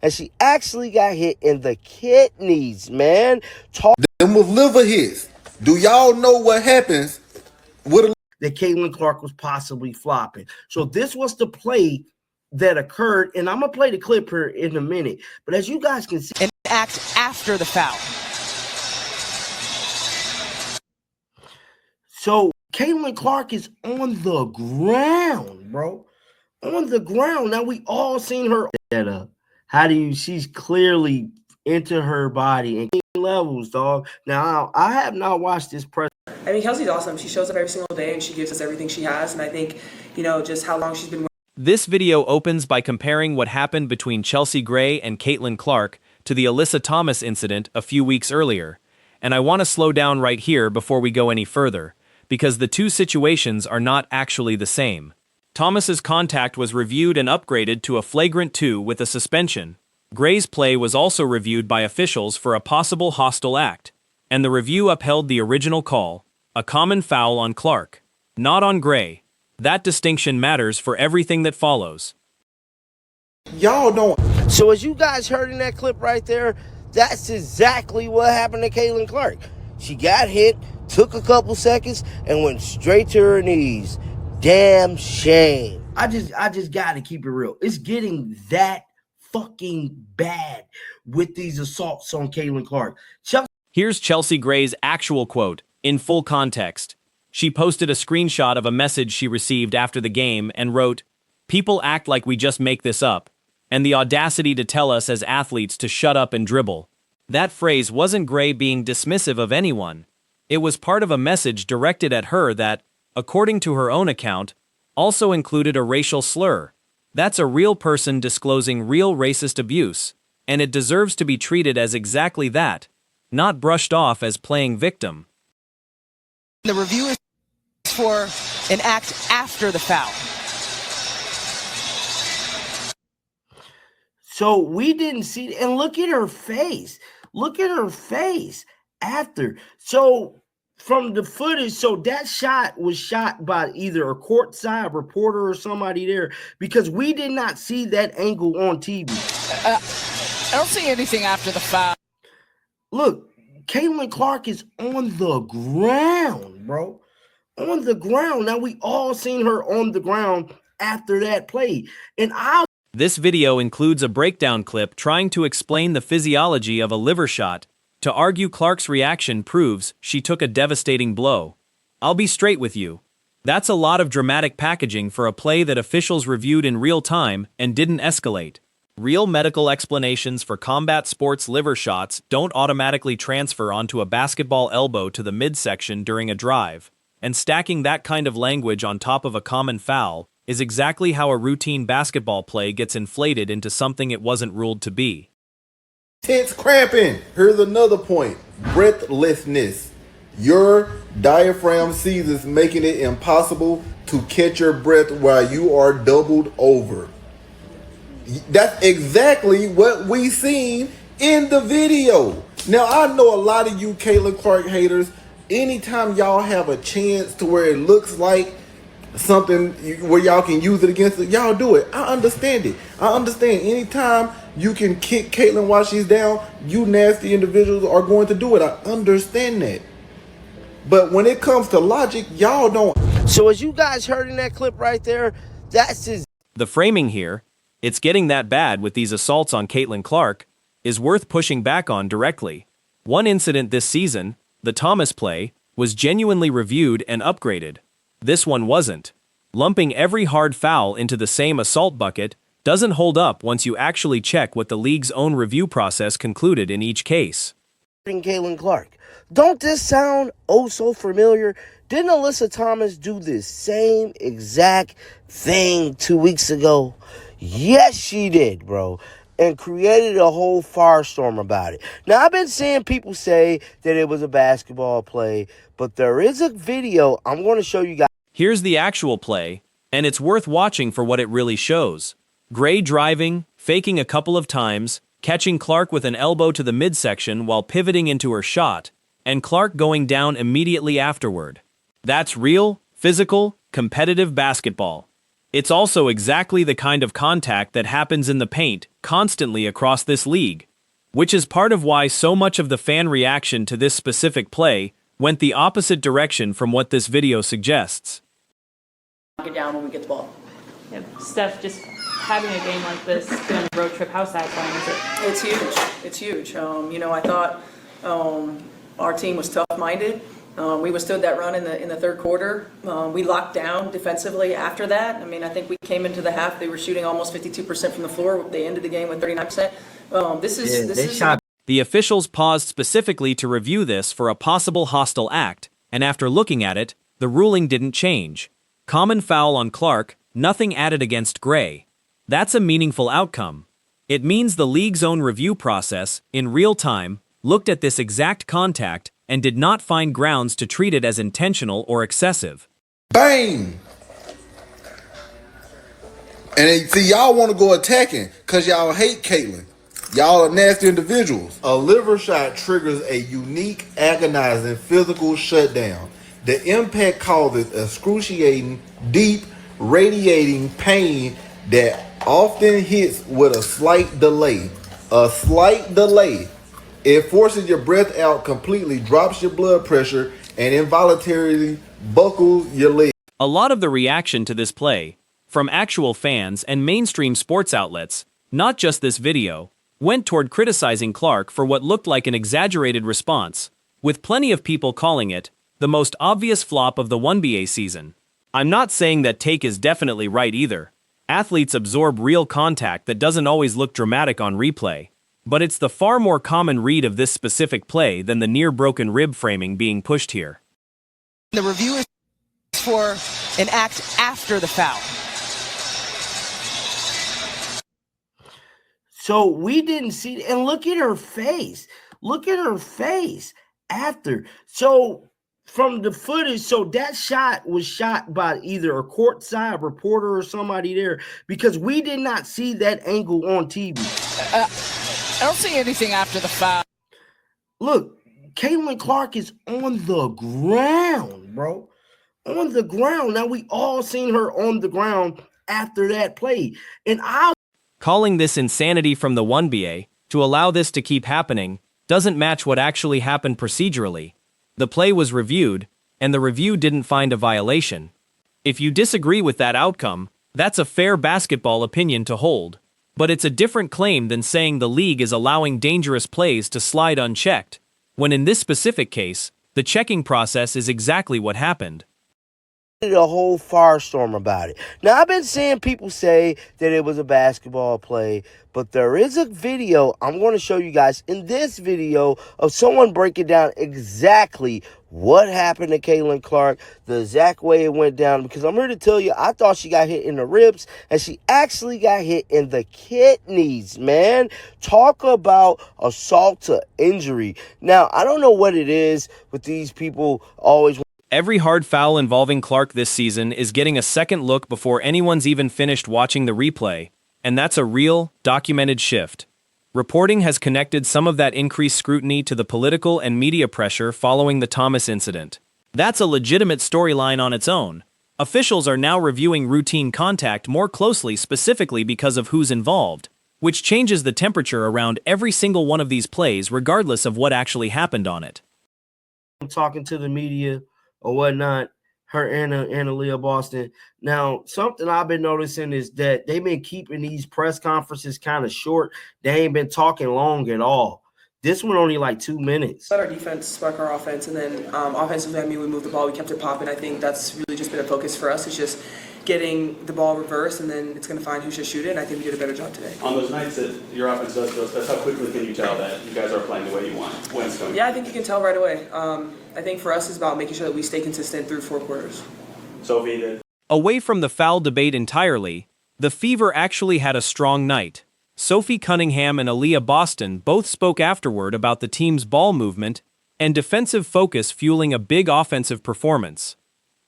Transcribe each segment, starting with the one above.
and she actually got hit in the kidneys, man. Them was liver hits. Do y'all know what happens with a that Caitlin Clark was possibly flopping? So this was the play that occurred, and I'm going to play the clip here in a minute. But as you guys can see, an act after the foul. So Caitlin Clark is on the ground, bro. On the ground. Now we all seen her. She's clearly into her body and levels, dog. Now I have not watched this press. I mean, Kelsey's awesome. She shows up every single day and she gives us everything she has. And I think, just how long she's been. This video opens by comparing what happened between Chelsea Gray and Caitlin Clark to the Alyssa Thomas incident a few weeks earlier. And I want to slow down right here before we go any further, because the two situations are not actually the same. Thomas's contact was reviewed and upgraded to a flagrant 2 with a suspension. Gray's play was also reviewed by officials for a possible hostile act, and the review upheld the original call, a common foul on Clark, not on Gray. That distinction matters for everything that follows. y'all don't. So as you guys heard in that clip right there, that's exactly what happened to Caitlin Clark. She got hit, took a couple seconds, and went straight to her knees. Damn shame. I just got to keep it real. It's getting that fucking bad with these assaults on Caitlin Clark. Here's Chelsea Gray's actual quote, in full context. She posted a screenshot of a message she received after the game and wrote, "People act like we just make this up, and the audacity to tell us as athletes to shut up and dribble." That phrase wasn't Gray being dismissive of anyone. It was part of a message directed at her that, according to her own account, also included a racial slur. That's a real person disclosing real racist abuse, and it deserves to be treated as exactly that, not brushed off as playing victim. The review is for an act after the foul. So we didn't see, and look at her face. Look at her face after. So from the footage, so that shot was shot by either a courtside reporter or somebody there, because we did not see that angle on TV. I don't see anything after the foul. Look, Caitlin Clark is on the ground, bro. On the ground. Now we all seen her on the ground after that play. And This video includes a breakdown clip trying to explain the physiology of a liver shot, to argue Clark's reaction proves she took a devastating blow. I'll be straight with you. That's a lot of dramatic packaging for a play that officials reviewed in real time and didn't escalate. Real medical explanations for combat sports liver shots don't automatically transfer onto a basketball elbow to the midsection during a drive, and stacking that kind of language on top of a common foul is exactly how a routine basketball play gets inflated into something it wasn't ruled to be. Tense cramping. Here's another point. Breathlessness. Your diaphragm seizes, making it impossible to catch your breath while you are doubled over. That's exactly what we seen in the video. Now, I know a lot of you Caitlin Clark haters, anytime y'all have a chance to where it looks like something where y'all can use it against it, y'all do it. I understand it. I understand anytime you can kick Caitlin while she's down, you nasty individuals are going to do it. I understand that. But when it comes to logic, y'all don't. So as you guys heard in that clip right there, that's his. The framing here, it's getting that bad with these assaults on Caitlin Clark, is worth pushing back on directly. One incident this season, the Thomas play, was genuinely reviewed and upgraded. This one wasn't. Lumping every hard foul into the same assault bucket doesn't hold up once you actually check what the league's own review process concluded in each case. Caitlin Clark. Don't this sound oh so familiar? Didn't Alyssa Thomas do this same exact thing 2 weeks ago? Yes, she did, bro. And created a whole firestorm about it. Now, I've been seeing people say that it was a basketball play, but there is a video I'm going to show you guys. Here's the actual play, and it's worth watching for what it really shows. Gray driving, faking a couple of times, catching Clark with an elbow to the midsection while pivoting into her shot, and Clark going down immediately afterward. That's real, physical, competitive basketball. It's also exactly the kind of contact that happens in the paint constantly across this league, which is part of why so much of the fan reaction to this specific play went the opposite direction from what this video suggests. Knock it down when we get the ball. Yeah, Steph, just having a game like this, doing a road trip, how satisfying is it? It's huge. It's huge. I thought our team was tough-minded. We withstood that run in the third quarter. We locked down defensively after that. I mean, I think we came into the half, they were shooting almost 52% from the floor. They ended the game with 39%. The officials paused specifically to review this for a possible hostile act, and after looking at it, the ruling didn't change. Common foul on Clark, nothing added against Gray. That's a meaningful outcome. It means the league's own review process, in real time, looked at this exact contact and did not find grounds to treat it as intentional or excessive. Bang! And see, y'all want to go attacking because y'all hate Caitlin. Y'all are nasty individuals. A liver shot triggers a unique, agonizing physical shutdown. The impact causes excruciating, deep, radiating pain that often hits with a slight delay. A slight delay. It forces your breath out completely, drops your blood pressure, and involuntarily buckles your leg. A lot of the reaction to this play, from actual fans and mainstream sports outlets, not just this video, went toward criticizing Clark for what looked like an exaggerated response, with plenty of people calling it the most obvious flop of the 1BA season. I'm not saying that take is definitely right either. Athletes absorb real contact that doesn't always look dramatic on replay. But it's the far more common read of this specific play than the near-broken rib framing being pushed here. The review is for an act after the foul. So we didn't see, and look at her face. Look at her face after. So from the footage, so that shot was shot by either a courtside reporter or somebody there, because we did not see that angle on TV. I don't see anything after the foul. Look, Caitlin Clark is on the ground, bro. On the ground. Now, we all seen her on the ground after that play. And calling this insanity from the 1BA to allow this to keep happening doesn't match what actually happened procedurally. The play was reviewed, and the review didn't find a violation. If you disagree with that outcome, that's a fair basketball opinion to hold. But it's a different claim than saying the league is allowing dangerous plays to slide unchecked, when in this specific case, the checking process is exactly what happened. A whole firestorm about it. Now, I've been seeing people say that it was a basketball play, but there is a video I'm going to show you guys in this video of someone breaking down exactly what happened to Caitlin Clark, the exact way it went down, because I'm here to tell you, I thought she got hit in the ribs, and she actually got hit in the kidneys, man. Talk about assault to injury. Now, I don't know what it is with these people always. Every hard foul involving Clark this season is getting a second look before anyone's even finished watching the replay, and that's a real, documented shift. Reporting has connected some of that increased scrutiny to the political and media pressure following the Thomas incident. That's a legitimate storyline on its own. Officials are now reviewing routine contact more closely specifically because of who's involved, which changes the temperature around every single one of these plays regardless of what actually happened on it. I'm talking to the media or whatnot, her and Aaliyah Boston. Now, something I've been noticing is that they've been keeping these press conferences kind of short. They ain't been talking long at all. This one only like 2 minutes. Let our defense spark our offense, and then offensively, I mean, we moved the ball, we kept it popping. I think that's really just been a focus for us. It's just getting the ball reversed, and then it's going to find who should shoot it, and I think we did a better job today. On those nights that your offense does those best, how quickly can you tell that you guys are playing the way you want when it's coming? Yeah, I think you can tell right away. I think for us, it's about making sure that we stay consistent through 4 quarters. Sophie, away from the foul debate entirely, the Fever actually had a strong night. Sophie Cunningham and Aaliyah Boston both spoke afterward about the team's ball movement and defensive focus fueling a big offensive performance.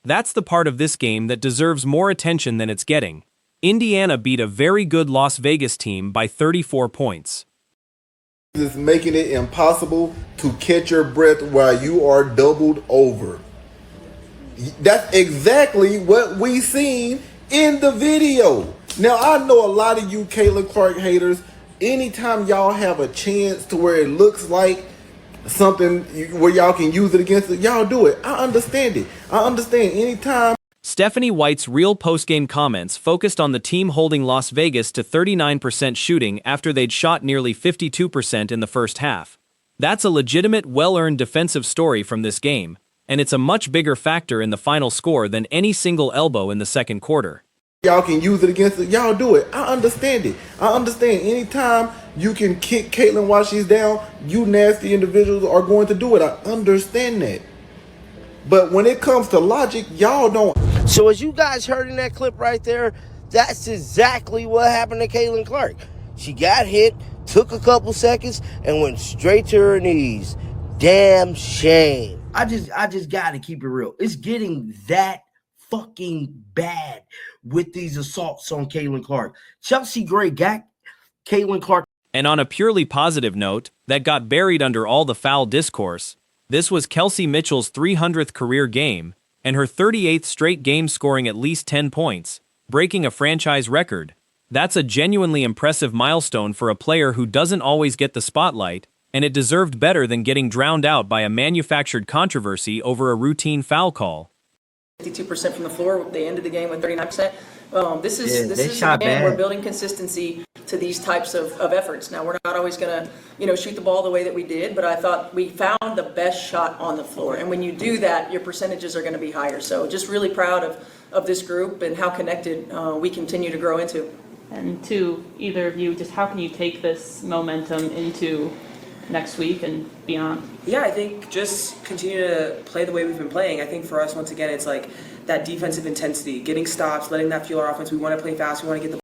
That's the part of this game that deserves more attention than it's getting. Indiana beat a very good Las Vegas team by 34 points. This is making it impossible to catch your breath while you are doubled over. That's exactly what we seen in the video. Now, I know a lot of you Caitlin Clark haters, anytime y'all have a chance to where it looks like something where y'all can use it against it, y'all do it. I understand it. I understand anytime. Stephanie White's real postgame comments focused on the team holding Las Vegas to 39% shooting after they'd shot nearly 52% in the first half. That's a legitimate, well-earned defensive story from this game, and it's a much bigger factor in the final score than any single elbow in the second quarter. Y'all can use it against it, y'all do it. I understand it. I understand anytime you can kick Caitlin while she's down, you nasty individuals are going to do it. I understand that. But when it comes to logic, y'all don't. So as you guys heard in that clip right there, that's exactly what happened to Caitlin Clark. She got hit, took a couple seconds, and went straight to her knees. Damn shame. I just gotta keep it real. It's getting that fucking bad with these assaults on Caitlin Clark. Chelsea Gray got Caitlin Clark. And on a purely positive note, that got buried under all the foul discourse, this was Kelsey Mitchell's 300th career game, and her 38th straight game scoring at least 10 points, breaking a franchise record. That's a genuinely impressive milestone for a player who doesn't always get the spotlight, and it deserved better than getting drowned out by a manufactured controversy over a routine foul call. 52% from the floor. They ended the game with 39%. This is shot again, bad. we're building consistency to these types of efforts. Now, we're not always going to, shoot the ball the way that we did, but I thought we found the best shot on the floor. And when you do that, your percentages are going to be higher. So just really proud of this group and how connected we continue to grow into. And to either of you, just how can you take this momentum into next week and beyond? Yeah, I think just continue to play the way we've been playing. I think for us, once again, it's like that defensive intensity, getting stops, letting that fuel our offense. We want to play fast. We want to get the